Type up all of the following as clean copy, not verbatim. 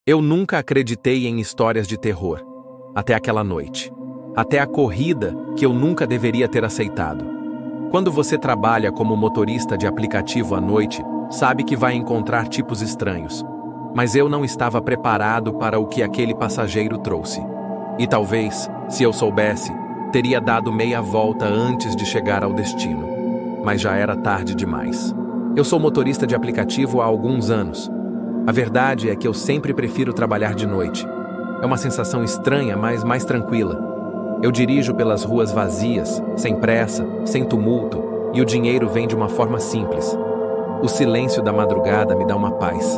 Eu nunca acreditei em histórias de terror. Até aquela noite. Até a corrida que eu nunca deveria ter aceitado. Quando você trabalha como motorista de aplicativo à noite, sabe que vai encontrar tipos estranhos. Mas eu não estava preparado para o que aquele passageiro trouxe. E talvez, se eu soubesse, teria dado meia volta antes de chegar ao destino. Mas já era tarde demais. Eu sou motorista de aplicativo há alguns anos. A verdade é que eu sempre prefiro trabalhar de noite. É uma sensação estranha, mas mais tranquila. Eu dirijo pelas ruas vazias, sem pressa, sem tumulto, e o dinheiro vem de uma forma simples. O silêncio da madrugada me dá uma paz.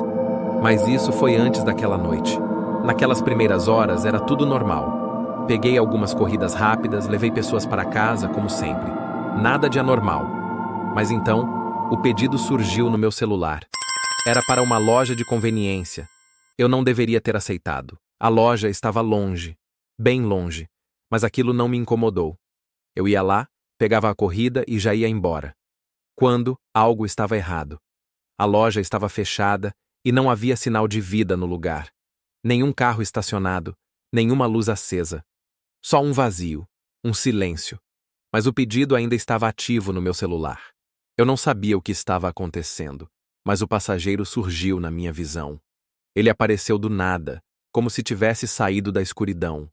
Mas isso foi antes daquela noite. Naquelas primeiras horas era tudo normal. Peguei algumas corridas rápidas, levei pessoas para casa, como sempre. Nada de anormal. Mas então, o pedido surgiu no meu celular. Era para uma loja de conveniência. Eu não deveria ter aceitado. A loja estava longe, bem longe, mas aquilo não me incomodou. Eu ia lá, pegava a corrida e já ia embora. Quando algo estava errado. A loja estava fechada e não havia sinal de vida no lugar. Nenhum carro estacionado, nenhuma luz acesa. Só um vazio, um silêncio. Mas o pedido ainda estava ativo no meu celular. Eu não sabia o que estava acontecendo. Mas o passageiro surgiu na minha visão. Ele apareceu do nada, como se tivesse saído da escuridão.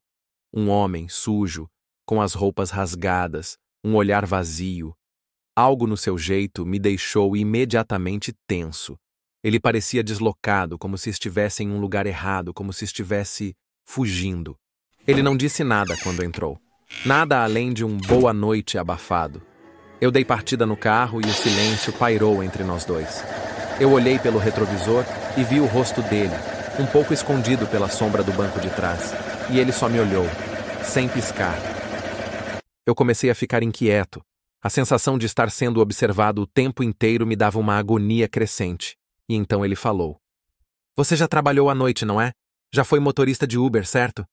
Um homem sujo, com as roupas rasgadas, um olhar vazio. Algo no seu jeito me deixou imediatamente tenso. Ele parecia deslocado, como se estivesse em um lugar errado, como se estivesse fugindo. Ele não disse nada quando entrou. Nada além de um boa noite abafado. Eu dei partida no carro e o silêncio pairou entre nós dois. Eu olhei pelo retrovisor e vi o rosto dele, um pouco escondido pela sombra do banco de trás, e ele só me olhou, sem piscar. Eu comecei a ficar inquieto. A sensação de estar sendo observado o tempo inteiro me dava uma agonia crescente. E então ele falou: "Você já trabalhou à noite, não é? Já foi motorista de Uber, certo?"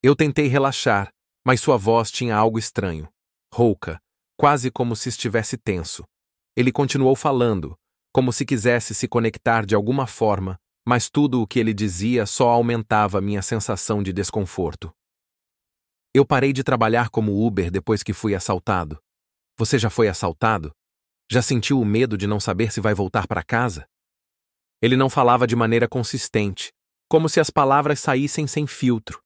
Eu tentei relaxar, mas sua voz tinha algo estranho. Rouca, quase como se estivesse tenso. Ele continuou falando, como se quisesse se conectar de alguma forma, mas tudo o que ele dizia só aumentava minha sensação de desconforto. Eu parei de trabalhar como Uber depois que fui assaltado. Você já foi assaltado? Já sentiu o medo de não saber se vai voltar para casa? Ele não falava de maneira consistente, como se as palavras saíssem sem filtro.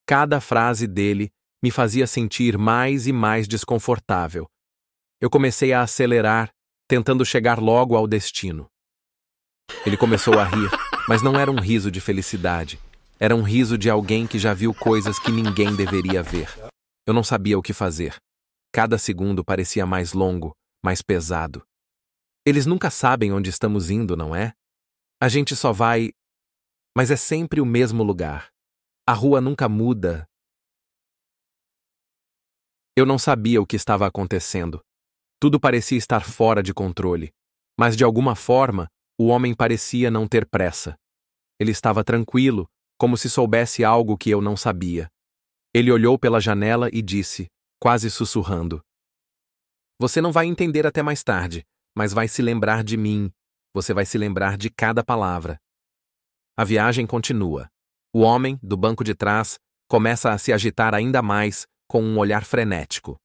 Cada frase dele me fazia sentir mais e mais desconfortável. Eu comecei a acelerar, tentando chegar logo ao destino. Ele começou a rir, mas não era um riso de felicidade. Era um riso de alguém que já viu coisas que ninguém deveria ver. Eu não sabia o que fazer. Cada segundo parecia mais longo, mais pesado. Eles nunca sabem onde estamos indo, não é? A gente só vai... Mas é sempre o mesmo lugar. A rua nunca muda. Eu não sabia o que estava acontecendo. Tudo parecia estar fora de controle, mas de alguma forma, o homem parecia não ter pressa. Ele estava tranquilo, como se soubesse algo que eu não sabia. Ele olhou pela janela e disse, quase sussurrando: "Você não vai entender até mais tarde, mas vai se lembrar de mim. Você vai se lembrar de cada palavra." A viagem continua. O homem, do banco de trás, começa a se agitar ainda mais, com um olhar frenético.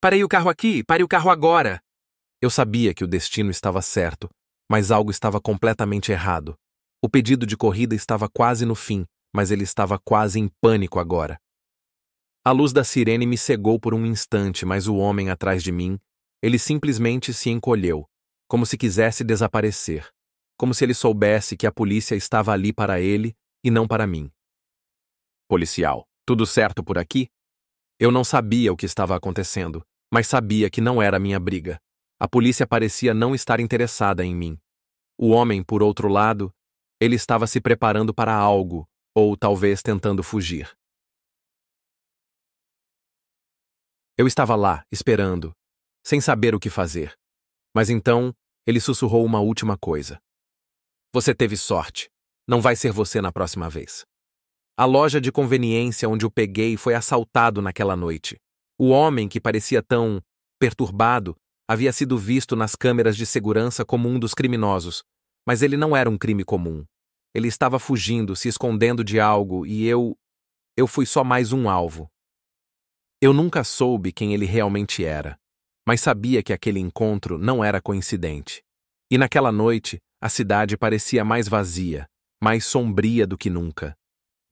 "Parei o carro aqui! Pare o carro agora!" Eu sabia que o destino estava certo, mas algo estava completamente errado. O pedido de corrida estava quase no fim, mas ele estava quase em pânico agora. A luz da sirene me cegou por um instante, mas o homem atrás de mim, ele simplesmente se encolheu, como se quisesse desaparecer, como se ele soubesse que a polícia estava ali para ele e não para mim. "Policial, tudo certo por aqui?" Eu não sabia o que estava acontecendo, mas sabia que não era minha briga. A polícia parecia não estar interessada em mim. O homem, por outro lado, ele estava se preparando para algo, ou talvez tentando fugir. Eu estava lá, esperando, sem saber o que fazer. Mas então, ele sussurrou uma última coisa. "Você teve sorte. Não vai ser você na próxima vez." A loja de conveniência onde o peguei foi assaltado naquela noite. O homem, que parecia tão perturbado, havia sido visto nas câmeras de segurança como um dos criminosos, mas ele não era um crime comum. Ele estava fugindo, se escondendo de algo, e eu fui só mais um alvo. Eu nunca soube quem ele realmente era, mas sabia que aquele encontro não era coincidente. E naquela noite, a cidade parecia mais vazia, mais sombria do que nunca.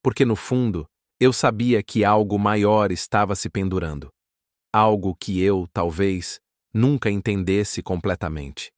Porque no fundo, eu sabia que algo maior estava se pendurando. Algo que eu, talvez, nunca entendesse completamente.